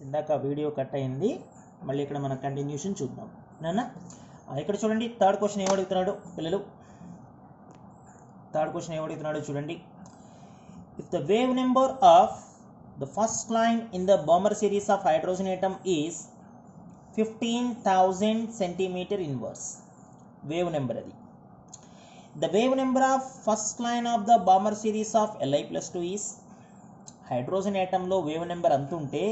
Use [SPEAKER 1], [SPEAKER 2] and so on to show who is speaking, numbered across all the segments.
[SPEAKER 1] ఇందాక video cut అయింది, మళ్ళీ ఇక్కడ మనం కంటిన్యూషన్ చూద్దాం. నాన్న ఇక్కడ చూడండి, థర్డ్ క్వశ్చన్ ఏమడుగుతున్నాడు పిల్లలు. థర్డ్ క్వశ్చన్ ఏమడుగుతున్నాడు చూడండి. If the wave number of the first line in the bomber series of hydrogen atom is 15,000 centimeter inverse. Wave number అది. The wave number of first line of the Balmer series of Li+2 is, hydrogen atomలో wave number అంత ఉంటే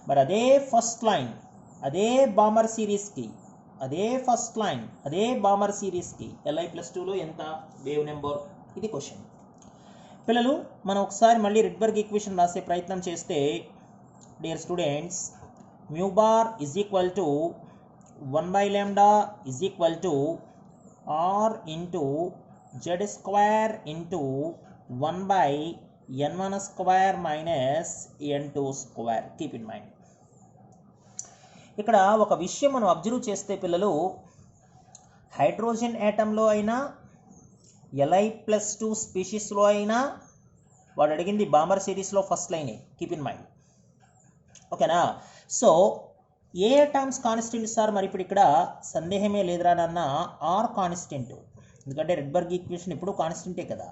[SPEAKER 1] మరి అదే first line అదే బామర్ సిరీస్కి బామర్ సిరీస్కి Li+2లో ఎంత wave number? ఇది question పిల్లలు. మనం ఒకసారి మళ్ళీ రిడ్బర్గ్ ఈక్వేషన్ రాసే ప్రయత్నం చేస్తే, dear students, mu bar is equal to 1/λ is equal to r into z square into 1/n1 square minus n2 square. Keep in mind. ఇక్కడ ఒక విషయం మనం అబ్జర్వ్ చేస్తే పిల్లలు, హైడ్రోజన్ యాటంలో అయినా Li+2 స్పీషీస్లో అయినా వాడు అడిగింది బామర్ సిరీస్లో ఫస్ట్ లైనే. కీప్ ఇన్ మైండ్, ఓకేనా? సో ఏ టర్మ్స్ కాన్స్టెంట్ సార్? మరి ఇప్పుడు ఇక్కడ సందేహమే లేదురా నాన్న, ఆర్ కాన్స్టెంట్. ఎందుకంటే రిడ్బర్గ్ ఈక్వేషన్ ఇప్పుడు కాన్స్టెంటే కదా.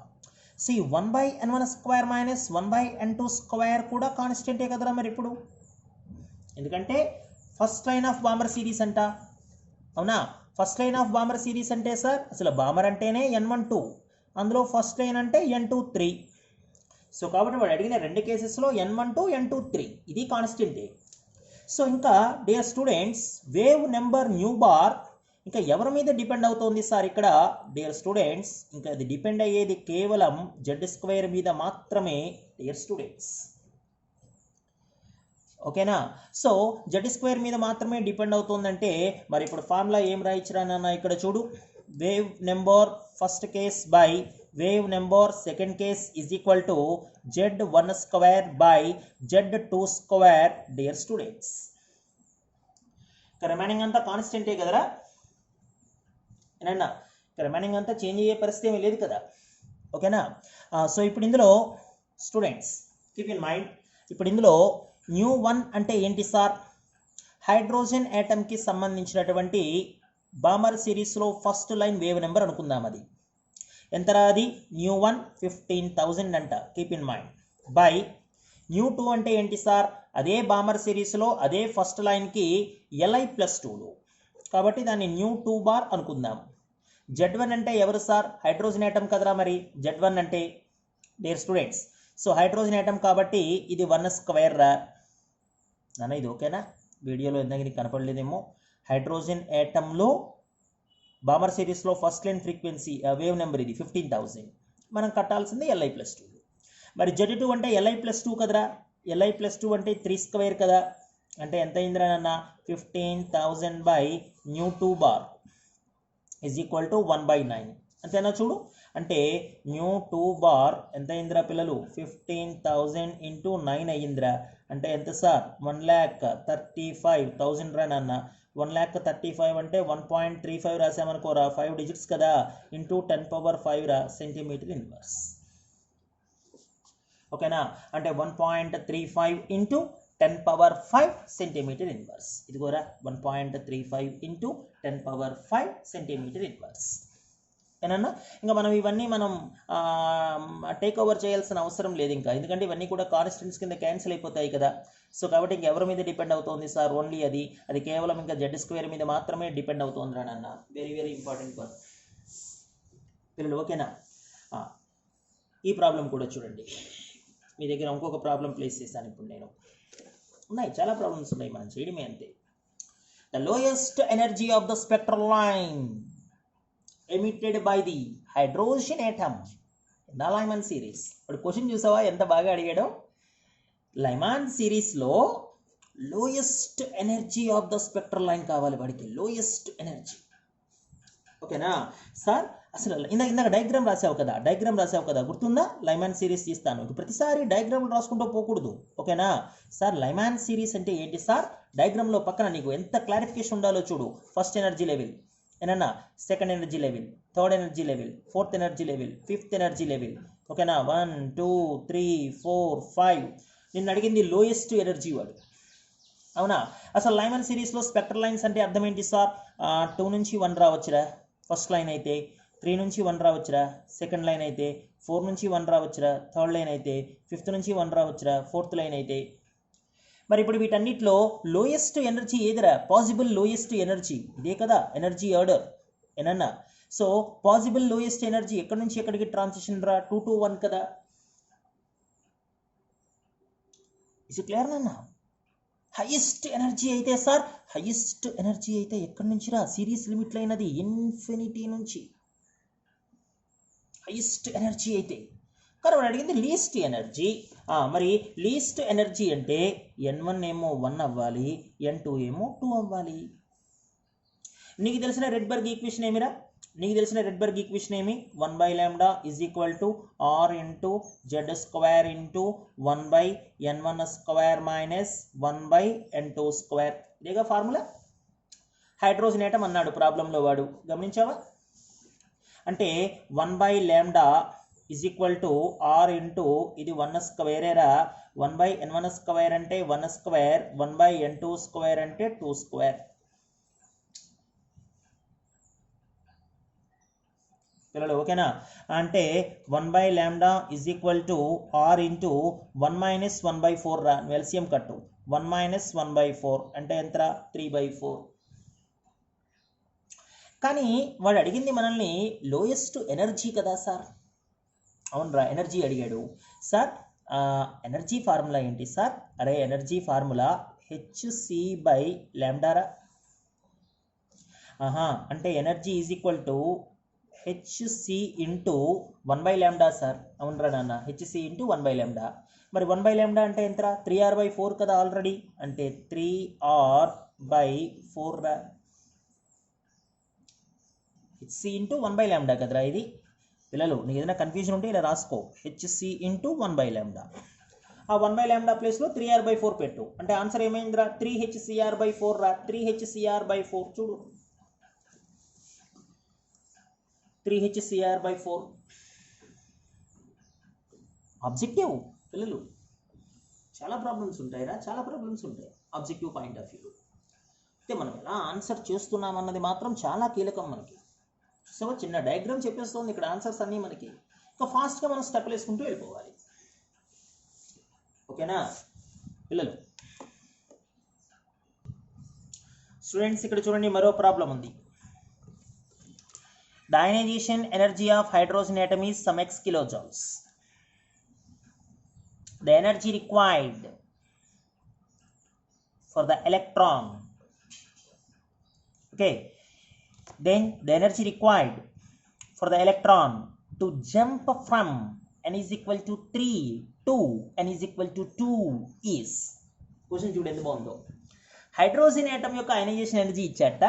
[SPEAKER 1] C 1/n1 square minus 1/n2 square కూడా కాన్స్టెంటే కదరా మరి ఇప్పుడు. ఎందుకంటే first line of Balmer series అంట, అవునా? First line of Balmer series అంటే సార్ అసలు బామర్ అంటేనే n1 2, అందులో ఫస్ట్ లైన్ అంటే n2 3. సో కాబట్టి వాడు అడిగిన రెండు కేసెస్లో n1 2 n2 3 ఇది కాన్స్టెంటే. సో ఇంకా dear students, wave number new bar ఇంకా ఎవరి మీద డిపెండ్ అవుతుంది సార్ ఇక్కడ? డియర్ స్టూడెంట్స్, ఇంకా అది డిపెండ్ అయ్యేది కేవలం z² మీద మాత్రమే డియర్ స్టూడెంట్స్, ఓకేనా? సో z² మీద మాత్రమే డిపెండ్ అవుతుందంటే మరి ఇప్పుడు ఫార్ములా ఏం రాయించరా నాన్న? ఇక్కడ చూడు, wave number first case by wave number second case is equal to z1² by z2². Dear students, remaining అంతా కాన్స్టెంటే కదరా ఏనన్నా? రిమైనింగ్ అంతా చేంజ్ అయ్యే పరిస్థితి ఏమీ లేదు కదా, ఓకేనా? సో ఇప్పుడు ఇందులో స్టూడెంట్స్ కీప్ ఇన్ మైండ్, ఇప్పుడు ఇందులో న్యూ 1 అంటే ఏంటి సార్? హైడ్రోజన్ యాటమ్కి సంబంధించినటువంటి బామర్ సిరీస్లో ఫస్ట్ లైన్ వేవ్ నెంబర్ అనుకుందాం. అది ఎంతరా? అది న్యూ 1 15,000 అంట. Keep in mind. By new 2 అంటే ఏంటి సార్? అదే బామర్ సిరీస్లో అదే ఫస్ట్ లైన్కి Li+2లో, కాబట్టి దాన్ని న్యూ 2 బార్ అనుకుందాం. Z1 అంటే ఎవరు సార్? హైడ్రోజన్ యాటమ్ కదరా మరి Z1 అంటే, dear students. So hydrogen atom కాబట్టి ఇది 1² రా నాన్న. ఇది ఓకేనా? వీడియోలో ఎందుకు కనపడలేదేమో. హైడ్రోజన్ యాటంలో బామర్ సిరీస్లో first line frequency wave number ఇది 15,000. మనం కట్టాల్సింది Li+2. మరి Z2 అంటే Li+2 కదరా. Li+2 అంటే 3² కదా. అంటే ఎంత అయిందిరా నాన్న? 15,000 by new 2 bar is equal to 1/9. అంతేనా? చూడు, అంటే న్యూ 2 బార్ ఎంత అయిందిరా పిల్లలు? 15,000 ఇంటూ 9 అయ్యిందిరా. అంటే ఎంత సార్? 1,35,000 రా నాన్న. 1,35,000 అంటే 1.35 రాసామనుకోరా, 5 డిజిట్స్ కదా, ఇంటూ 10⁵ రా సెంటీమీటర్ ఇన్వర్స్, ఓకేనా? అంటే 1.35 ఇంటూ 10⁵ సెంటీమీటర్ ఇన్వర్స్. ఇదిగోరా 1.35 ఇంటూ 10⁵ సెంటీమీటర్ ఇన్వర్స్. ఏనన్నా? ఇంకా మనం ఇవన్నీ మనం టేక్ ఓవర్ చేయాల్సిన అవసరం లేదు ఇంకా, ఎందుకంటే ఇవన్నీ కూడా కాన్స్టెంట్స్ కింద క్యాన్సిల్ అయిపోతాయి కదా. సో కాబట్టి ఇంకెవరి మీద డిపెండ్ అవుతుంది సార్? ఓన్లీ అది కేవలం ఇంకా z² మీద మాత్రమే డిపెండ్ అవుతుంది రా నాన్న. వెరీ వెరీ ఇంపార్టెంట్ వన్ పిల్లలు, ఓకేనా? ఈ ప్రాబ్లం కూడా చూడండి. మీ దగ్గర ఇంకొక ప్రాబ్లం ప్లేస్ చేశాను ఇప్పుడు నేను. ఉన్నాయి, చాలా ప్రాబ్లమ్స్ ఉన్నాయి, మనం చేయడమే అంతే. The lowest energy of the spectral line emitted by the hydrogen atom in the Lyman series. ఇప్పుడు క్వశ్చన్ చూసావా ఎంత బాగా అడిగాడో? లైమాన్ సిరీస్లో lowest energy of the spectral line కావాలి వాడికి, లోయెస్ట్ ఎనర్జీ, ఓకేనా సార్? అసలు ఇందాక డయాగ్రామ్ రాసావు కదా, గుర్తుందా? లైమాన్ సిరీస్ తీస్తాను, ప్రతిసారి డయాగ్రామ్ రాసుకుంటూ పోకూడదు, ఓకేనా సార్? లైమాన్ సిరీస్ అంటే ఏంటి సార్? డయాగ్రామ్లో పక్కన నీకు ఎంత క్లారిఫికేషన్ ఉండాలో చూడు. ఫస్ట్ ఎనర్జీ లెవెల్ ఏనన్నా, second energy level, third energy level, fourth energy level, fifth energy level, ఓకేనా? 1 2 3 4 5. నిన్ను అడిగింది లోయెస్ట్ ఎనర్జీ వాడు, అవునా? అసలు లైమన్ సిరీస్లో స్పెక్ట్రల్ లైన్స్ అంటే అర్థం ఏంటి సార్? 2 నుంచి 1 రావచ్చురా ఫస్ట్ లైన్ అయితే, 3 నుంచి 1 రావచ్చురా సెకండ్ లైన్ అయితే, 4 నుంచి 1 రావచ్చురా థర్డ్ లైన్ అయితే, 5th నుంచి 1 రావచ్చురా ఫోర్త్ లైన్ అయితే. మరి ఇప్పుడు వీటన్నిటిలో లోయెస్ట్ ఎనర్జీ ఏదిరా? పాసిబుల్ లోయెస్ట్ ఎనర్జీ ఇదే కదా ఎనర్జీ ఆర్డర్ ఏనన్నా. సో పాసిబుల్ లోయెస్ట్ ఎనర్జీ ఎక్కడి నుంచి ఎక్కడికి ట్రాన్సిషన్ రా? 2 to 1 కదా. ఇది క్లియర్ నాన్న? హైయెస్ట్ ఎనర్జీ అయితే సార్, హైయెస్ట్ ఎనర్జీ అయితే ఎక్కడి నుంచి రా? సిరీస్ లిమిట్ అయినది ఇన్ఫినిటీ నుంచి హైయెస్ట్ ఎనర్జీ అయితే. కానీ మనం అడిగింది లీస్ట్ ఎనర్జీ. మరి లీస్ట్ ఎనర్జీ అంటే n1 ఏమో 1 అవ్వాలి, n2 ఏమో 2 అవ్వాలి. నీకు తెలిసిన రెడ్బర్గ్ ఈక్వేషన్ ఏమిరా? నీకు తెలిసిన రెడ్బర్గ్ ఈక్వేషన్ ఏమి? 1/λ is equal to r into z square into 1/n1 square minus 1/n2 square. ఇదేగా ఫార్ములా. హైడ్రోజన్ ఆటం అన్నాడు ప్రాబ్లంలో వాడు, గమనించావా? అంటే 1/λ is equal to r into ఇది 1 స్క్వేరేరా, 1/n1 స్క్వేర్ అంటే 1 స్క్వేర్, 1/n2 స్క్వేర్ అంటే 2 స్క్వేర్. పిల్లలు ఓకేనా? అంటే 1/λ is equal to r into 1 minus 1/4 రా, ఎల్సిఎం కట్టు. 1 మైనస్ 1/4 అంటే ఎంత? 3/4. కానీ వాడు అడిగింది మనల్ని లోయెస్ట్ ఎనర్జీ కదా సార్. అవునరా, ఎనర్జీ అడిగాడు సార్. ఎనర్జీ ఫార్ములా ఏంటి సార్? అరే ఎనర్జీ ఫార్ములా hc/λ రా. అంటే energy is equal to hc into 1/λ sir. అవునరా నాన్న, hc ఇంటూ 1/λ. మరి 1/λ అంటే ఎంతరా? 3r/4 కదా ఆల్రెడీ, అంటే 3r/4 రా. hc ఇంటూ 1/λ కదరా ఇది. పిల్లలు నీకు ఏదైనా కన్ఫ్యూజన్ ఉంటే ఇలా రాసుకో, hc ఇంటూ 1/λ. ఆ 1/λ ప్లేస్లో 3r/4 పెట్టు, అంటే ఆన్సర్ ఏమైందిరా? 3hcr/4 రా. 3hcr/4 చూడు, 3hcr/4 ఆబ్జెక్టివ్. పిల్లలు చాలా ప్రాబ్లమ్స్ ఉంటాయిరా, చాలా ప్రాబ్లమ్స్ ఉంటాయి ఆబ్జెక్టివ్ పాయింట్ ఆఫ్ వ్యూ. అయితే మనం ఎలా ఆన్సర్ చేస్తున్నాం అన్నది మాత్రం చాలా కీలకం మనకి. సో చిన్న డయాగ్రామ్ చెప్పేస్తుంది ఇక్కడ, ఆన్సర్స్ అన్నీ మనకి. ఇంకా ఫాస్ట్గా మనం స్టెప్లు వేసుకుంటూ వెళ్ళిపోవాలి. ఓకేనా పిల్లలు? స్టూడెంట్స్ ఇక్కడ చూడండి, మరో ప్రాబ్లం ఉంది. The ionisation energy of hydrogen atom is some x kilojoules. The energy required for the electron, okay, then the energy required for the electron to jump from n is equal to 3 to n is equal to 2 is. Question చూడు ఎంత బాగుందో. Hydrogen atom యొక్క ionization energy ఇచ్చాట.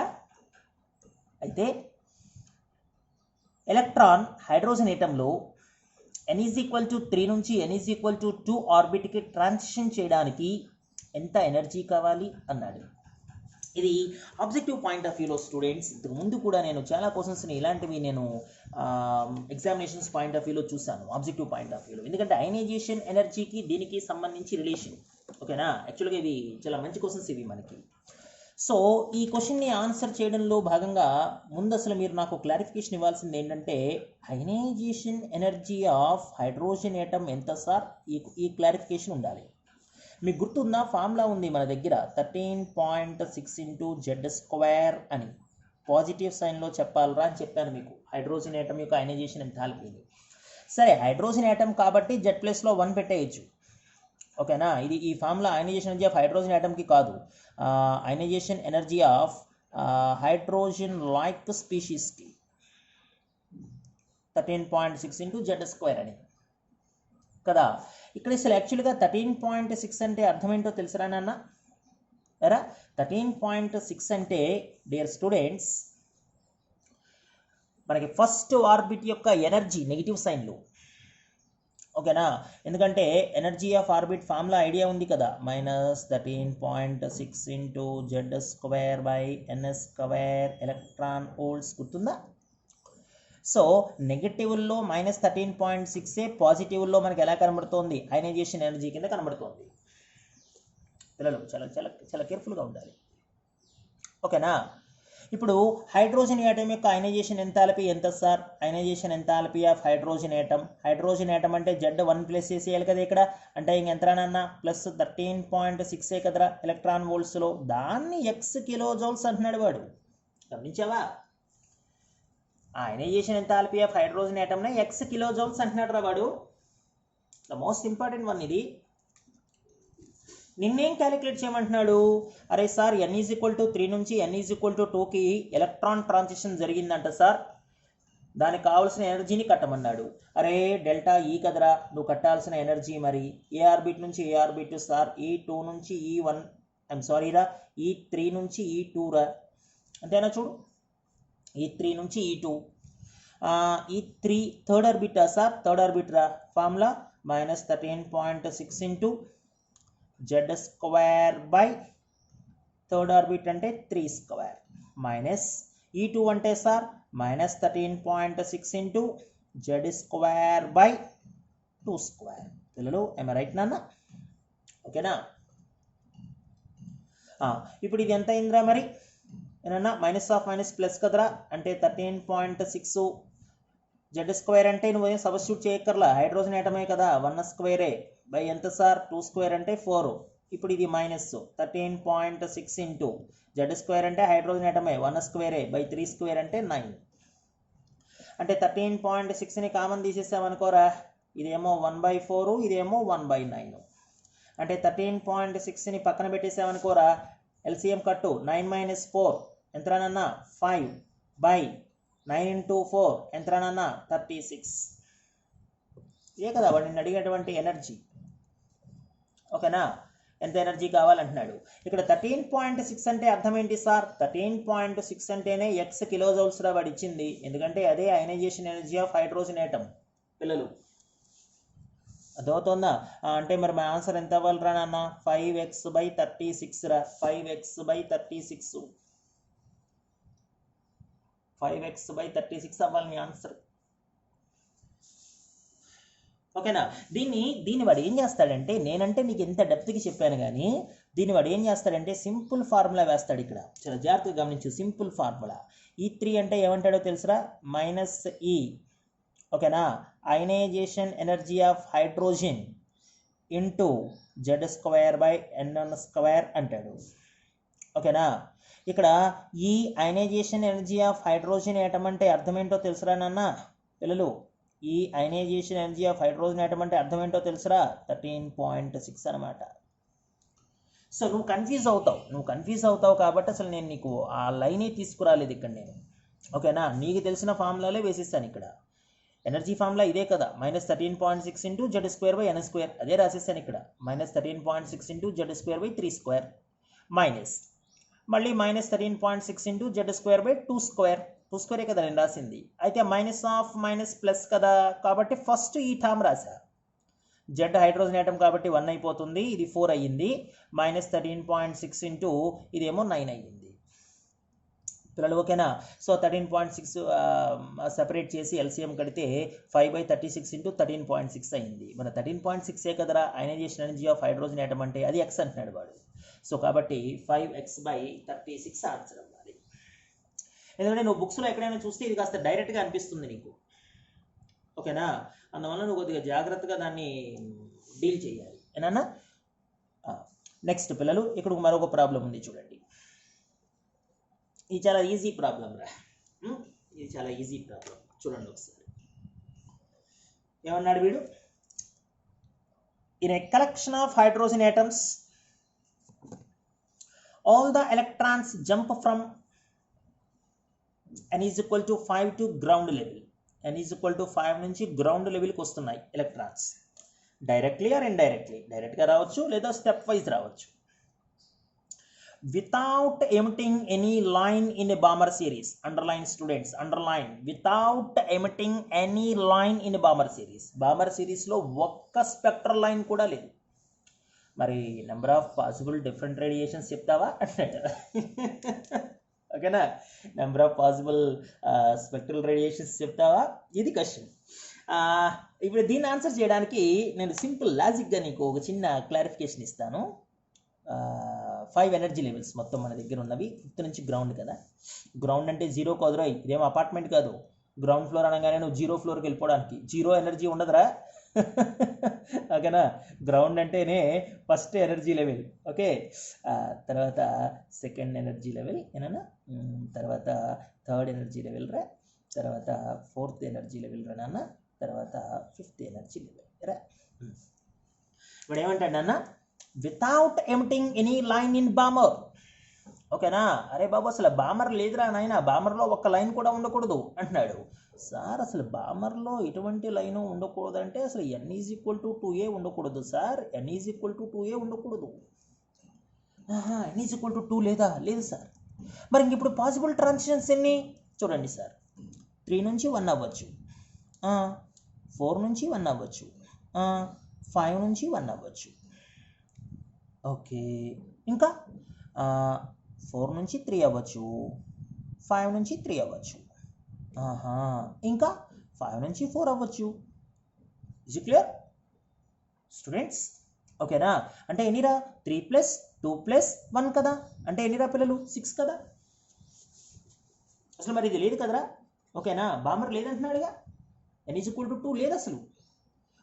[SPEAKER 1] అయితే electron hydrogen ఆటంలో n is equal to 3 నుంచి n is equal to 2 ఆర్బిట్కి transition చేయడానికి ఎంత ఎనర్జీ కావాలి అన్నాడు. ఇది ఆబ్జెక్టివ్ పాయింట్ ఆఫ్ వ్యూలో స్టూడెంట్స్, ఇంతకు ముందు కూడా నేను చాలా క్వశ్చన్స్ని ఇలాంటివి నేను ఎగ్జామినేషన్స్ పాయింట్ ఆఫ్ వ్యూలో చూశాను, ఆబ్జెక్టివ్ పాయింట్ ఆఫ్ వ్యూలో. ఎందుకంటే అయనైజేషన్ ఎనర్జీకి దీనికి సంబంధించి రిలేషన్. ఓకేనా? యాక్చువల్గా ఇవి చాలా మంచి క్వశ్చన్స్ ఇవి మనకి. సో ఈ క్వశ్చన్ని ఆన్సర్ చేయడంలో భాగంగా ముందు అసలు మీరు నాకు క్లారిఫికేషన్ ఇవ్వాల్సింది ఏంటంటే, ionisation energy of hydrogen atom ఎంత సార్? ఈ క్లారిఫికేషన్ ఉండాలి. మీకు గుర్తుందా? ఫార్ములా ఉంది మన దగ్గర, 13.6 ఇంటూ జెడ్ స్క్వేర్ అని. పాజిటివ్ సైన్లో చెప్పాలరా అని చెప్పాను మీకు, హైడ్రోజన్ ఆటం యొక్క అయనైజేషన్ ఎంథాల్పీని. సరే, హైడ్రోజన్ ఆటం కాబట్టి జెడ్ ప్లేస్లో 1 పెట్టేయచ్చు. ఓకేనా? ఇది ఈ formula ionization energy of hydrogen ఆటంకి కాదు, ionization energy of hydrogen like స్పీషీస్కి 13.6 ఇంటూ జెడ్ స్క్వేర్ అని కదా. ఇక్కడ అసలు యాక్చువల్గా 13.6 అంటే అర్థం ఏంటో తెలుసురా నాన్న? ఎరా 13.6 అంటే డియర్ స్టూడెంట్స్, మనకి ఫస్ట్ ఆర్బిట్ యొక్క ఎనర్జీ నెగిటివ్ సైన్లో. ఓకేనా? ఎందుకంటే energy of orbit formula idea ఉంది కదా, -13.6 ఇంటూ జెడ్ స్క్వేర్ బై ఎన్ఎస్ స్క్వేర్ ఎలక్ట్రాన్ వోల్ట్స్. గుర్తుందా? సో నెగిటివ్లో -13.6, పాజిటివ్లో మనకి ఎలా కనబడుతోంది? అయనైజేషన్ ఎనర్జీ కింద కనబడుతోంది. పిల్లలు చాలా చాలా చాలా కేర్ఫుల్గా ఉండాలి. ఓకేనా? ఇప్పుడు హైడ్రోజన్ యాటమ్ యొక్క అయనైజేషన్ ఎంథాల్పీ ఎంత sir? Ionisation enthalpy of hydrogen atom. Hydrogen atom అంటే Z1 ప్లస్ చేసేయాలి కదా ఇక్కడ. అంటే ఇంక ఎంతరానన్నా ప్లస్ 13.6 కదరా ఎలక్ట్రాన్ వోల్ట్స్లో. దాన్ని ఎక్స్ కిలో జౌల్స్ అంటున్నాడు వాడు. గమనించావా? అయనైజేషన్ ఎంథాల్పీ ఆఫ్ హైడ్రోజన్ యాటమ్నే ఎక్స్ కిలో జౌల్స్ అంటున్నాడు రా వాడు. ద మోస్ట్ ఇంపార్టెంట్ వన్ ఇది. నిన్నేం క్యాలిక్యులేట్ చేయమంటున్నాడు? అరే సార్ n=3 నుంచి n=2కి ఎలక్ట్రాన్ ట్రాన్సిషన్ జరిగిందంట సార్, దానికి కావాల్సిన ఎనర్జీని కట్టమన్నాడు. అరే డెల్టా ఈ కదరా నువ్వు కట్టాల్సిన ఎనర్జీ. మరి ఏ ఆర్బిట్ నుంచి ఏ ఆర్బిట్ సార్? E2 నుంచి E1, ఐఎమ్ సారీ రా, E3 నుంచి E2 రా, అంతేనా? చూడు, E3 నుంచి E2. E3 థర్డ్ ఆర్బిటా సార్? థర్డ్ ఆర్బిట్ రా. Formula -13.6 into Z² by third orbit అంటే 3 స్క్వేర్ మైనస్ E2 అంటే sir -13.6 into Z² by 2 square. పిల్లలు ఏమ రైట్ నాన్న? ఓకేనా? ఇప్పుడు ఇది ఎంత అయిందిరా మరి? ఏమన్నా మైనస్ ఆఫ్ మైనస్ ప్లస్ కదరా, అంటే 13.6 Z² అంటే నువ్వేం సబ్స్టిట్యూట్ చేయక్కర్లా, హైడ్రోజన్ యాటమే కదా, 1 స్క్వేరే బై ఎంత సార్? 2 స్క్వేర్ అంటే 4. ఇప్పుడు ఇది మైనస్ 13.6 ఇంటూ Z² అంటే హైడ్రోజన్ యాటమే 1 స్క్వేరే బై 3 స్క్వేర్ అంటే 9. అంటే 13.6ని కామన్ తీసేసామనుకోరా, ఇదేమో 1/4, ఇదేమో 1/9. అంటే 13.6ని పక్కన పెట్టేసామనుకోరా, ఎల్సిఎం కట్టు 9 - 4 ఎంతరానన్నా 5 బై 9 into 4 ఎంతరానన్నా 36. ఇదే కదా వాడు నిన్ను అడిగేటువంటి ఎనర్జీ. ఓకేనా? ఎంత ఎనర్జీ కావాలంటున్నాడు. ఇక్కడ 13.6 అంటే అర్థం ఏంటి సార్? 13.6 అంటేనే ఎక్స్ కిలో జౌల్స్ రా వాడు ఇచ్చింది. ఎందుకంటే అదే ionisation energy of hydrogen atom. పిల్లలు అదవుతుందా? అంటే మరి మా ఆన్సర్ ఎంత అవ్వాలిరా నాన్న? 5x/36 రా. 5x/36 5x/36 అవ్వాలి నీ ఆన్సర్. ఓకేనా? దీన్ని వాడు ఏం చేస్తాడంటే, నేనంటే నీకు ఎంత డెప్త్కి చెప్పాను కానీ దీన్ని వాడు ఏం చేస్తాడంటే సింపుల్ ఫార్ములా వేస్తాడు. ఇక్కడ చాలా జాగ్రత్తగా గమనించు. Simple formula. E3 అంటే ఏమంటాడో తెలుసురా? -E. ఓకేనా? Ionisation energy of hydrogen into Z² by n² అంటాడు. ఓకేనా? ఇక్కడ ఈ ionisation energy of hydrogen atom అంటే అర్థం ఏంటో తెలుసురా నాన్న? పిల్లలు ఈ ionisation energy of hydrogen atom అంటే అర్థం ఏంటో తెలుసురా? 13.6 అనమాట. సో నువ్వు కన్ఫ్యూజ్ అవుతావు కాబట్టి అసలు నేను నీకు ఆ లైనే తీసుకురాలేదు ఇక్కడ నేను. ఓకేనా? నీకు తెలిసిన ఫార్ములాలే వేసిస్తాను ఇక్కడ. ఎనర్జీ ఫార్ములా ఇదే కదా, -13.6 ఇంటూ Z² బై n². అదే రాసిస్తాను ఇక్కడ. -13.6 into Z² by 3 square minus మళ్ళీ -13.6 ఇంటూ Z² బై 2 స్క్వేర్. 2 స్క్వేరే కదా నేను రాసింది. అయితే మైనస్ ఆఫ్ మైనస్ ప్లస్ కదా, కాబట్టి ఫస్ట్ ఈ టర్మ్ రాసా. Z హైడ్రోజన్ యాటమ్ కాబట్టి 1 అయిపోతుంది, ఇది 4 అయ్యింది. -13.6 ఇంటూ ఇదేమో 9 అయ్యింది. పిల్లలు ఓకేనా? సో 13.6 సెపరేట్ చేసి ఎల్సిఎం కడితే 5/36 ఇంటూ 13.6 అయింది. మన 13.6 కదరా ionisation energy of hydrogen atom అంటే, అది ఎక్స్ అంటున్నాడు వాడు. సో కాబట్టి 5x/36 ఆన్సర్ అవ్వాలి. ఎందుకంటే నువ్వు బుక్స్లో ఎక్కడైనా చూస్తే ఇది కాస్త డైరెక్ట్గా అనిపిస్తుంది నీకు. ఓకేనా? అందువల్ల నువ్వు కొద్దిగా జాగ్రత్తగా దాన్ని డీల్ చేయాలి. ఏనా? నెక్స్ట్ పిల్లలు ఇక్కడ మరొక ప్రాబ్లం ఉంది చూడండి. ఇది చాలా ఈజీ ప్రాబ్లం రా. ఇది చాలా ఈజీ ప్రాబ్లం. చూడండి ఒకసారి ఏమన్నాడు వీడు. In a collection of hydrogen atoms all the electrons jump from n=5 to ground level. n=5 నుంచి గ్రౌండ్ లెవెల్కి వస్తున్నాయి ఎలక్ట్రాన్స్. Directly or indirectly. డైరెక్ట్గా రావచ్చు లేదా స్టెప్ వైజ్ రావచ్చు. Without emitting any line in a Balmer series. Underline students, underline. Without emitting any line in a Balmer series. Balmer సిరీస్లో ఒక్క spectral line కూడా లేదు. మరి number of possible different radiations చెప్తావా అంటాడు. ఓకేనా? Number of possible spectral radiations చెప్తావా? ఇది క్వశ్చన్. ఇప్పుడు దీన్ని ఆన్సర్ చేయడానికి నేను సింపుల్ లాజిక్గా నీకు ఒక చిన్న క్లారిఫికేషన్ ఇస్తాను. 5 ఎనర్జీ లెవెల్స్ మొత్తం మన దగ్గర ఉన్నవి. 5th నుంచి గ్రౌండ్ కదా, గ్రౌండ్ అంటే 0 కుదరవు, ఇదేం అపార్ట్మెంట్ కాదు. గ్రౌండ్ ఫ్లోర్ అనగానే నువ్వు 0 ఫ్లోర్కి వెళ్ళిపోవడానికి 0 ఎనర్జీ ఉండదురా. ఓకేనా, గ్రౌండ్ అంటేనే ఫస్ట్ ఎనర్జీ లెవెల్. ఓకే, తర్వాత సెకండ్ ఎనర్జీ లెవెల్ ఏనా, తర్వాత థర్డ్ ఎనర్జీ లెవెల్ రా, తర్వాత 4th ఎనర్జీ లెవెల్ రా నాన్న, తర్వాత 5th ఎనర్జీ లెవెల్ రా. ఇప్పుడు ఏమంటాడు నాన్న, without emitting any line in Balmer. ఓకేనా, అరే బాబు అసలు బామర్ లేదురా నాయన, బామర్లో ఒక్క లైన్ కూడా ఉండకూడదు అంటున్నాడు. సార్ అసలు బామర్లో ఎటువంటి లైను ఉండకూడదు అంటే అసలు n = 2a ఉండకూడదు సార్, n = 2a ఉండకూడదు. n = 2 లేదా? లేదు సార్. మరి ఇంక ఇప్పుడు పాసిబుల్ ట్రాన్సిషన్స్ ఎన్ని చూడండి సార్. 3 నుంచి 1 అవ్వచ్చు, 4 నుంచి 1 అవ్వచ్చు, 5 నుంచి 1 అవ్వచ్చు. ఓకే, ఇంకా 4 నుంచి 3 అవ్వచ్చు, 5 నుంచి 3 అవ్వచ్చు, ఇంకా 5 నుంచి 4 అవ్వచ్చు. Is it clear students? ఓకేనా, అంటే ఎన్నిరా? 3 + 2 + 1 కదా, అంటే ఎన్నిరా పిల్లలు? 6 కదా. అసలు మరి ఇది లేదు కదరా. ఓకేనా, బామర్ లేదంటున్నాడుగా, n = 2 లేదు అసలు.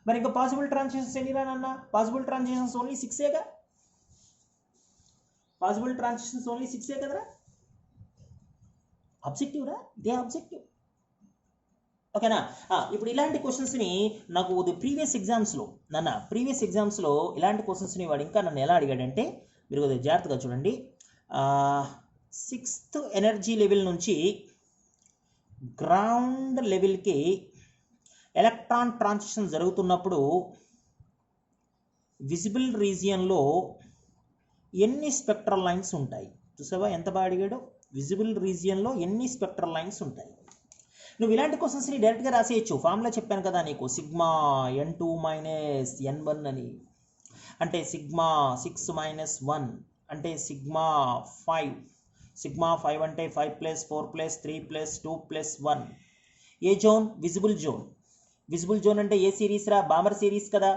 [SPEAKER 1] మరి ఇంకా పాసిబుల్ ట్రాన్సిషన్స్ ఎన్నిరా నాన్న? పాసిబుల్ ట్రాన్సిషన్స్ ఓన్లీ 6ఏగా, పాసిబుల్ ట్రాన్సిషన్స్ ఓన్లీ 6ఏ కదరా. ఆబ్జెక్టివ్ రా, దే ఆబ్జెక్టివ్. ఓకేనా, ఇప్పుడు ఇలాంటి క్వశ్చన్స్ని నాకు ప్రీవియస్ ఎగ్జామ్స్లో ఇలాంటి క్వశ్చన్స్ని వాడు ఇంకా నన్ను ఎలా అడిగాడంటే, మీరు కొద్దిగా జాగ్రత్తగా చూడండి. 6th ఎనర్జీ లెవెల్ నుంచి గ్రౌండ్ లెవెల్కి ఎలక్ట్రాన్ ట్రాన్సిషన్ జరుగుతున్నప్పుడు విజిబుల్ రీజియన్లో ఎన్ని స్పెక్ట్రల్ లైన్స్ ఉంటాయి? చూసావా ఎంత బాగా అడిగాడు. విజిబుల్ రీజియన్లో ఎన్ని స్పెక్ట్రల్ లైన్స్ ఉంటాయి? నువ్వు ఇలాంటి క్వశ్చన్స్ని డైరెక్ట్గా రాసేయచ్చు. ఫార్ములా చెప్పాను కదా నీకు, సిగ్మా n2 - n1 అని, అంటే సిగ్మా 6 - 1 అంటే సిగ్మా 5. సిగ్మా 5 అంటే 5 + 4 + 3 + 2 + 1. ఏ zone? Visible zone. Visible zone అంటే ఏ సిరీస్ రా? బామర్ సిరీస్ కదా.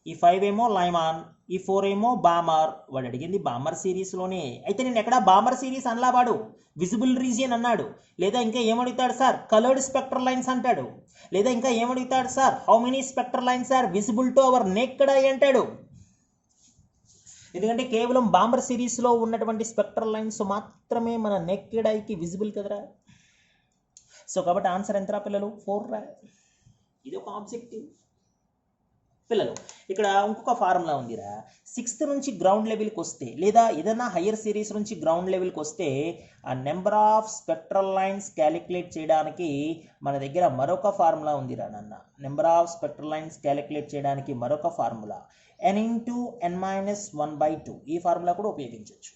[SPEAKER 1] ఈ 5 ఏమో లైమాన్, ఈ 4 ఏమో బామర్. వాడు అడిగింది బామర్ సిరీస్లోనే. అయితే నేను ఎక్కడ బామర్ సిరీస్ అనలా, వాడు విజిబుల్ రీజియన్ అన్నాడు. లేదా ఇంకా ఏమడుగుతాడు సార్? కలర్డ్ స్పెక్ట్రల్ లైన్స్ అంటాడు. లేదా ఇంకా ఏమడుగుతాడు సార్? How many spectral lines are visible to our naked eye అంటాడు. ఎందుకంటే కేవలం బామర్ సిరీస్లో ఉన్నటువంటి స్పెక్ట్రల్ లైన్స్ మాత్రమే మన నేకెడ్ ఐకి విజిబుల్ కదరా. సో కాబట్టి ఆన్సర్ ఎంతరా పిల్లలు? 4 రా. ఇది ఒక ఆబ్జెక్టివ్ పిల్లలు. ఇక్కడ ఇంకొక ఫార్ములా ఉందిరా. 6th నుంచి గ్రౌండ్ లెవెల్కి వస్తే, లేదా ఏదైనా హయ్యర్ సిరీస్ నుంచి గ్రౌండ్ లెవెల్కి వస్తే ఆ number of spectral lines calculate చేయడానికి మన దగ్గర మరొక ఫార్ములా ఉందిరా నాన్న. Number of spectral lines calculate చేయడానికి మరొక ఫార్ములా n × n-1/2. ఈ ఫార్ములా కూడా ఉపయోగించవచ్చు.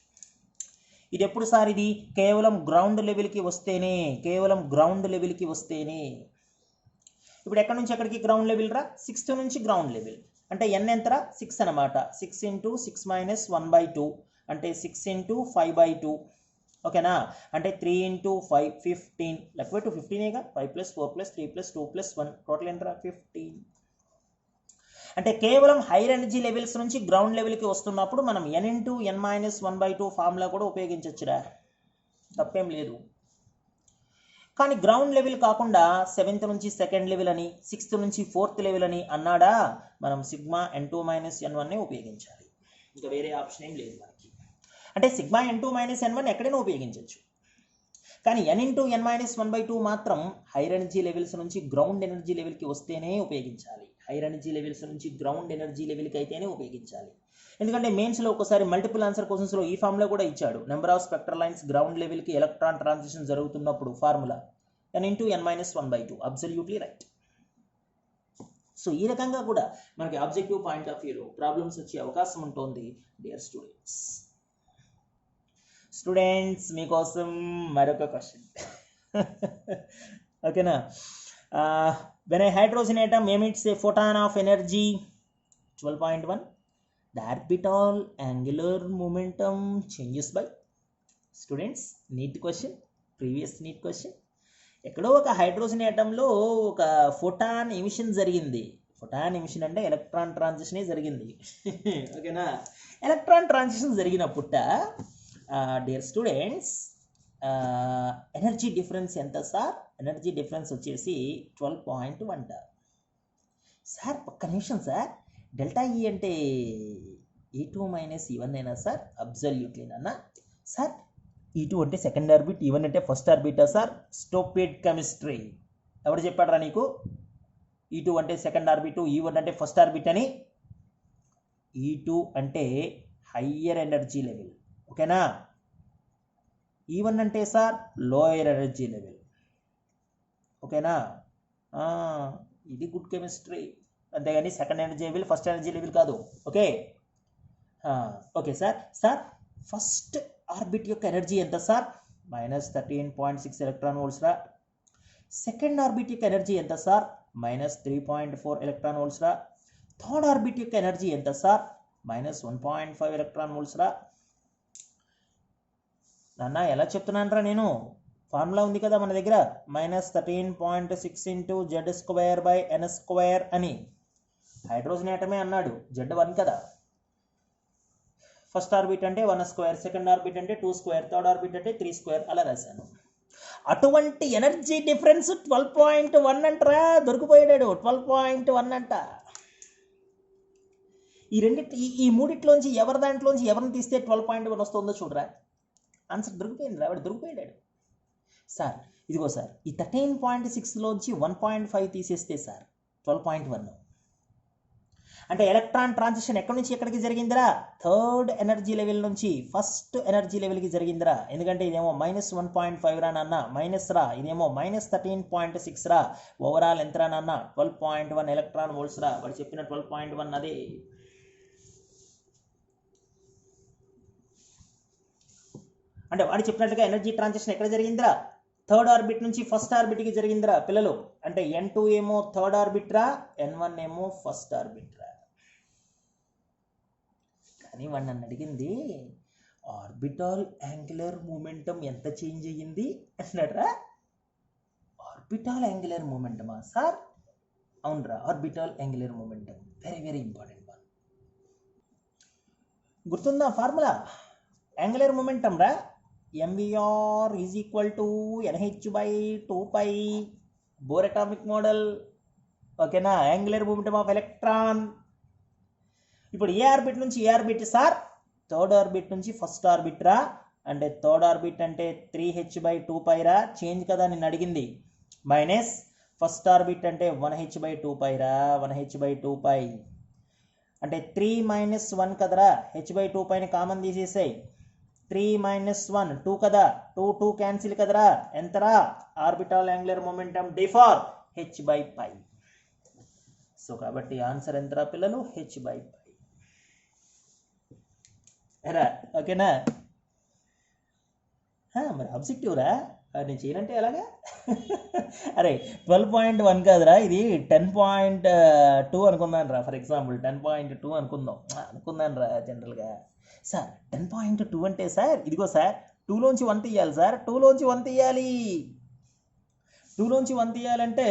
[SPEAKER 1] ఇది ఎప్పుడు సార్? ఇది కేవలం గ్రౌండ్ లెవెల్కి వస్తేనే, ఇప్పుడు ఎక్కడి నుంచి ఎక్కడికి గ్రౌండ్ లెవెల్ రా? 6th నుంచి గ్రౌండ్ లెవెల్ అంటే n ఎంతరా? 6 అనమాట. 6 × 6 - 1/2 అంటే 6 × 5/2. ఓకేనా, అంటే 3 × 5 15. లెక్క పెట్టు, 15ఏగా. 5 + 4 + 3 + 2 + 1 టోటల్ ఎంతరా? 15. అంటే కేవలం హైయర్ ఎనర్జీ లెవెల్స్ నుంచి గ్రౌండ్ లెవెల్కి వస్తున్నప్పుడు మనం n × n-1/2 ఫార్ములా కూడా ఉపయోగించవచ్చురా, తప్పేం లేదు. కానీ గ్రౌండ్ లెవెల్ కాకుండా 7th నుంచి 2nd లెవెల్ అని, 6th నుంచి 4th లెవెల్ అని అన్నాడా, మనం సిగ్మా n2 - n1 ఉపయోగించాలి. ఇంకా వేరే ఆప్షన్ ఏం లేదు మనకి. అంటే సిగ్మా n2 - n1 ఎక్కడైనా ఉపయోగించవచ్చు. కానీ n × n-1/2 మాత్రం హైయర్ ఎనర్జీ లెవెల్స్ నుంచి గ్రౌండ్ ఎనర్జీ లెవెల్కి వస్తేనే ఉపయోగించాలి. హైయర్ ఎనర్జీ లెవెల్స్ నుంచి గ్రౌండ్ ఎనర్జీ లెవెల్కి అయితేనే ఉపయోగించాలి. ఎందుకంటే మెయిన్స్లో ఒకసారి మల్టిపుల్ ఆన్సర్ క్వశ్చన్స్లో ఈ ఫార్ములా కూడా ఇచ్చాడు. Number of spectral lines ground లెవెల్కి ఎలక్ట్రాన్ ట్రాన్సిషన్ జరుగుతున్నప్పుడు formula n × n-1/2. Absolutely right. So ఈ రకంగా కూడా మనకి ఆబ్జెక్టివ్ పాయింట్ ఆఫ్ వ్యూలో ప్రాబ్లమ్స్ వచ్చే అవకాశం ఉంటుంది. డియర్ స్టూడెంట్స్ మీకోసం మరొక క్వశ్చన్. ఓకేనా, when a hydrogen atom emits a photon of energy 12.1, the orbital angular momentum changes by. Students NEET question, previous NEET question. ఎక్కడో ఒక హైడ్రోజన్ ఆటంలో ఒక ఫోటాన్ ఎమిషన్ జరిగింది. ఫోటాన్ ఎమిషన్ అంటే ఎలక్ట్రాన్ ట్రాన్సిషనే జరిగింది. ఓకేనా, ఎలక్ట్రాన్ ట్రాన్సిషన్ జరిగినప్పుట డియర్ స్టూడెంట్స్ ఎనర్జీ డిఫరెన్స్ ఎంత సార్? ఎనర్జీ డిఫరెన్స్ వచ్చేసి 12.1 సార్. ఒక్క నిమిషం సార్, డెల్టా ఈ అంటే E2 మైనస్ E1 అయినా సార్? అబ్సల్యూట్లీ నాన్న. సార్ E2 అంటే సెకండ్ ఆర్బిట్, E1 అంటే ఫస్ట్ ఆర్బిటా సార్? Stupid chemistry. ఎవరు చెప్పాడరా నీకు E2 అంటే సెకండ్ ఆర్బిట్, E1 అంటే ఫస్ట్ ఆర్బిట్ అని? E2 అంటే హయ్యర్ ఎనర్జీ లెవెల్, ఓకేనా? E1 అంటే సార్ లోయర్ ఎనర్జీ లెవెల్, ఓకేనా? ఇది గుడ్ కెమిస్ట్రీ, అంతేగాని second energy level first energy level కాదు. Okay okay sir. Sir first orbit యొక్క ఎనర్జీ ఎంత సార్? -13.6 ఎలక్ట్రాన్ వోల్ట్స్ రా. సెకండ్ ఆర్బిట్ యొక్క ఎనర్జీ ఎంత సార్? -3.4 ఎలక్ట్రాన్ వోల్ట్స్ రా. థర్డ్ ఆర్బిట్ యొక్క ఎనర్జీ ఎంత సార్? -1.5 ఎలక్ట్రాన్ వోల్ట్స్ రా. నాన్న ఎలా చెప్తున్నాను రా నేను? ఫార్ములా ఉంది కదా మన దగ్గర, -13.6 ఇంటూ Z²/n² అని. హైడ్రోజన్ ఆటమే అన్నాడు, Z1 కదా. ఫస్ట్ ఆర్బిట్ అంటే 1², సెకండ్ ఆర్బిట్ అంటే 2², థర్డ్ ఆర్బిట్ అంటే 3², అలా రాశాను. అటువంటి ఎనర్జీ డిఫరెన్స్ 12.1 అంటరా, దొరికిపోయాడు 12.1 అంట. ఈ మూడిట్లోంచి ఎవరి దాంట్లోంచి ఎవరిని తీస్తే 12.1 వస్తుందో చూడరా. ఆన్సర్ దొరికిపోయింది, వాడు దొరికిపోయాడు. సార్ ఇదిగో సార్, ఈ 13.6లోంచి 1.5 తీసేస్తే సార్ 12.1. అంటే ఎలక్ట్రాన్ ట్రాన్సిషన్ ఎక్కడి నుంచి ఎక్కడికి జరిగిందిరా? థర్డ్ ఎనర్జీ లెవెల్ నుంచి ఫస్ట్ ఎనర్జీ లెవెల్కి జరిగిందిరా. ఎందుకంటే ఇదేమో -1.5 రా నాన్న, మైనస్ రా. ఇదేమో -13.6 రా. ఓవరాల్ ఎంత రా నాన్న? 12.1 ఎలక్ట్రాన్ వోల్ట్స్ రా. వాడు చెప్పిన 12.1 అదే. అంటే వాడు చెప్పినట్టుగా ఎనర్జీ ట్రాన్సిషన్ ఎక్కడ జరిగిందిరా? థర్డ్ ఆర్బిట్ నుంచి ఫస్ట్ ఆర్బిట్కి జరిగిందిరా పిల్లలు. అంటే N2 ఏమో థర్డ్ ఆర్బిట్ రా, N1 ఏమో ఫస్ట్ ఆర్బిట్ రా. కానీ వాడు నన్ను అడిగింది ఆర్బిటాల్ యాంగులర్ మూమెంటం ఎంత చేంజ్ అయ్యింది అన్నాడరా. ఆర్బిటాల్ యాంగులర్ మూమెంటమా సార్? అవునరా, orbital angular momentum very very important one. గుర్తుందా ఫార్ములా? యాంగులర్ మూమెంటం రా, mvr is equal to nh/2π, Bohr atomic model, ఓకేనా? Angular momentum of electron. ఇప్పుడు ఏ ఆర్బిట్ నుంచి ఏ ఆర్బిట్ సార్? థర్డ్ ఆర్బిట్ నుంచి ఫస్ట్ ఆర్బిట్ రా. అంటే థర్డ్ ఆర్బిట్ అంటే 3h/2π రా, చేంజ్ కదా నిన్ను అడిగింది. మైనస్ ఫస్ట్ ఆర్బిట్ అంటే 1h/2π రా, 1h/2π అంటే 3 - 1 కదరా. h/2πని కామన్ తీసేసాయి. 3 - 1 2 కదా, 2 క్యాన్సిల్ కదరా. ఎంతరా? Orbital angular momentum differ h/π. So కాబట్టి ఆన్సర్ ఎంతరా పిల్లలు? h/π. ఎరా ఓకేనా? మరి ఆబ్జెక్టివ్ రా, నేను చేయనంటే ఎలాగా? అరే 12.1 కాదురా, ఇది 10.2 అనుకుందాను రా. ఫర్ ఎగ్జాంపుల్ 10.2 అనుకుందాను రా జనరల్గా. సార్ 10.2 అంటే సార్ ఇదిగో సార్ 2లోంచి 1 తీయాలి సార్, 2లోంచి 1 తీయాలి. 2లోంచి 1 తీయాలంటే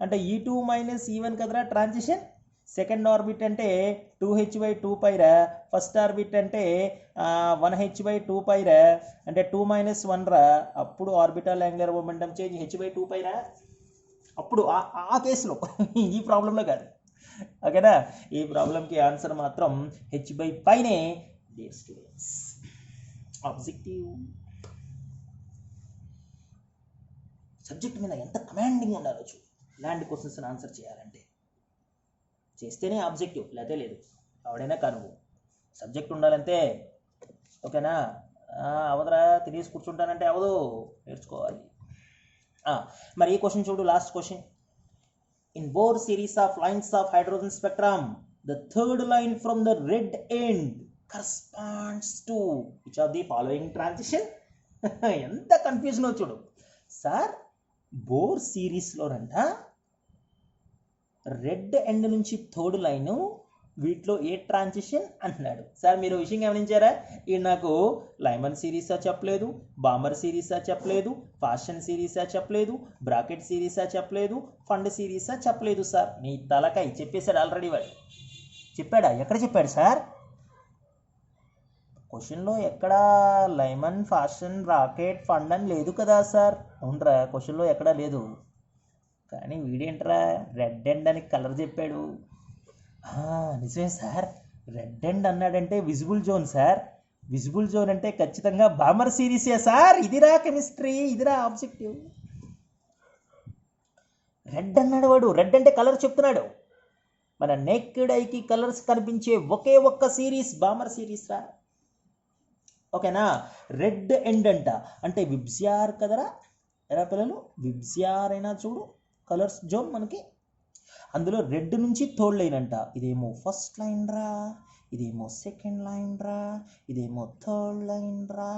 [SPEAKER 1] అంటే E2 - E1 కదరా ట్రాన్సిషన్. సెకండ్ ఆర్బిట్ అంటే 2h/2π రా. ఫస్ట్ ఆర్బిట్ అంటే 1h/2π రా. అంటే 2 - 1 రా. అప్పుడు orbital angular momentum change h/2π రా. అప్పుడు ఆ కేసులో, ఈ ప్రాబ్లంలో కాదు, ఓకేనా? ఈ ప్రాబ్లంకి ఆన్సర్ మాత్రం h/πనే. డియర్ స్టూడెంట్స్, ఆబ్జెక్టివ్ సబ్జెక్ట్ మీద ఎంత కమాండింగ్ ఉండాలో చూడు. ఇలాంటి క్వశ్చన్స్ ఆన్సర్ చేయాలంటే చేస్తేనే ఆబ్జెక్టివ్, లేతే లేదు. ఎవడైనా కనువు సబ్జెక్ట్ ఉండాలంతే, ఓకేనా? అవదరా తిరిగి కూర్చుంటానంటే అవదు, నేర్చుకోవాలి. మరి ఈ క్వశ్చన్ చూడు, last question. In bore series of lines of hydrogen spectrum the third line from the red end corresponds to which of the following transition? ఎంత కన్ఫ్యూజన్ చూడు సార్. బోర్ సిరీస్లోనంట రెడ్ ఎండ్ నుంచి థర్డ్ లైను వీటిలో ఏ transition అంటున్నాడు. Sir మీరు విషయం గమనించారా, ఈ నాకు లైమన్ సిరీసా చెప్పలేదు, బామర్ సిరీసా చెప్పలేదు, ఫాషన్ సిరీసా చెప్పలేదు, బ్రాకెట్ సిరీసా చెప్పలేదు, ఫండ్ సిరీసా చెప్పలేదు. సార్ నీ తలకాయ చెప్పేశాడు ఆల్రెడీ. వాడు చెప్పాడా? ఎక్కడ చెప్పాడు సార్? క్వశ్చన్లో ఎక్కడా లైమన్, ఫాషన్, రాకెట్, ఫండ్ అని లేదు కదా సార్. అవునరా, క్వశ్చన్లో ఎక్కడా లేదు. కానీ వీడేంట్రా రెడ్ ఎండ్ అని కలర్ చెప్పాడు. నిజమే సార్, రెడ్ ఎండ్ అన్నాడంటే visible zone sir. Visible zone అంటే ఖచ్చితంగా బామర్ సిరీసే సార్. ఇదిరా కెమిస్ట్రీ, ఇదిరా ఆబ్జెక్టివ్. రెడ్ అన్నాడు వాడు. రెడ్ అంటే కలర్ చెప్తున్నాడు. మన నేకెడ్ ఐకి కలర్స్ కనిపించే ఒకే ఒక్క సిరీస్ బామర్ సిరీస్ రా. ఓకేనా? రెడ్ ఎండ్ అంట అంటే విబ్జిఆర్ కదరా ఎరా పిల్లలు. విబ్జిఆర్ అయినా చూడు కలర్స్ జోన్ మనకి. అందులో రెడ్ నుంచి థర్డ్ లైన్ అంట. ఇదేమో ఫస్ట్ లైన్ రా, ఇదేమో సెకండ్ లైన్ రా, ఇదేమో థర్డ్ లైన్ రా.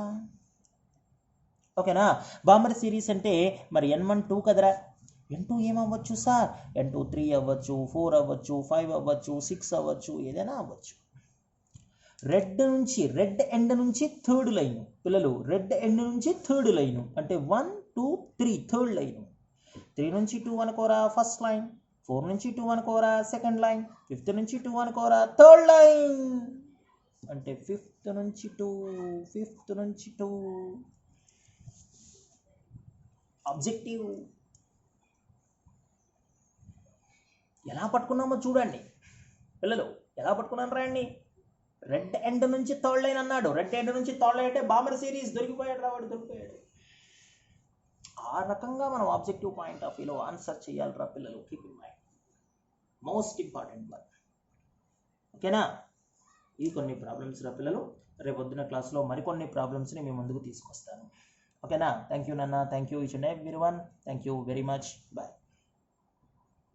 [SPEAKER 1] ఓకేనా? బామర్ సిరీస్ అంటే మరి N1 2 కదరా. N2 ఏమవ్వచ్చు sir? N2 3 అవ్వచ్చు, 4 అవ్వచ్చు, 5 అవ్వచ్చు, 6 అవ్వచ్చు, ఏదైనా అవ్వచ్చు. రెడ్ ఎండ్ నుంచి థర్డ్ లైన్ పిల్లలు. రెడ్ ఎండ్ నుంచి థర్డ్ లైన్ అంటే 1 2 3 థర్డ్ లైన్. 3 నుంచి 2 అనుకోరా ఫస్ట్ లైన్, 4 నుంచి 2 అనుకోరా సెకండ్ లైన్, 5th నుంచి 2 అనుకోరా థర్డ్ లైన్ అంటే 5th నుంచి 2 ఆబ్జెక్టివ్. ఎలా పట్టుకున్నామో చూడండి పిల్లలు. ఎలా పట్టుకున్నాను రాండి. రెడ్ ఎండ్ నుంచి థర్డ్ లైన్ అన్నాడు. రెడ్ ఎండ్ నుంచి థర్డ్ లైన్ అంటే బామర్ సిరీస్. దొరికిపోయాడు రా వాడు, దొరికిపోయాడు. ఆ రకంగా మనం ఆబ్జెక్టివ్ పాయింట్ ఆఫ్ వ్యూలో ఆన్సర్ చేయాలిరా పిల్లలు. Keep in mind, most important one. ఓకేనా? ఇది కొన్ని ప్రాబ్లమ్స్ రా పిల్లలు. రేపు పొద్దున్న క్లాస్లో మరికొన్ని ప్రాబ్లమ్స్ని మీ ముందుకు తీసుకొస్తాను. ఓకేనా? థ్యాంక్ యూ నాన్న, thank you each and everyone, thank you very much, bye.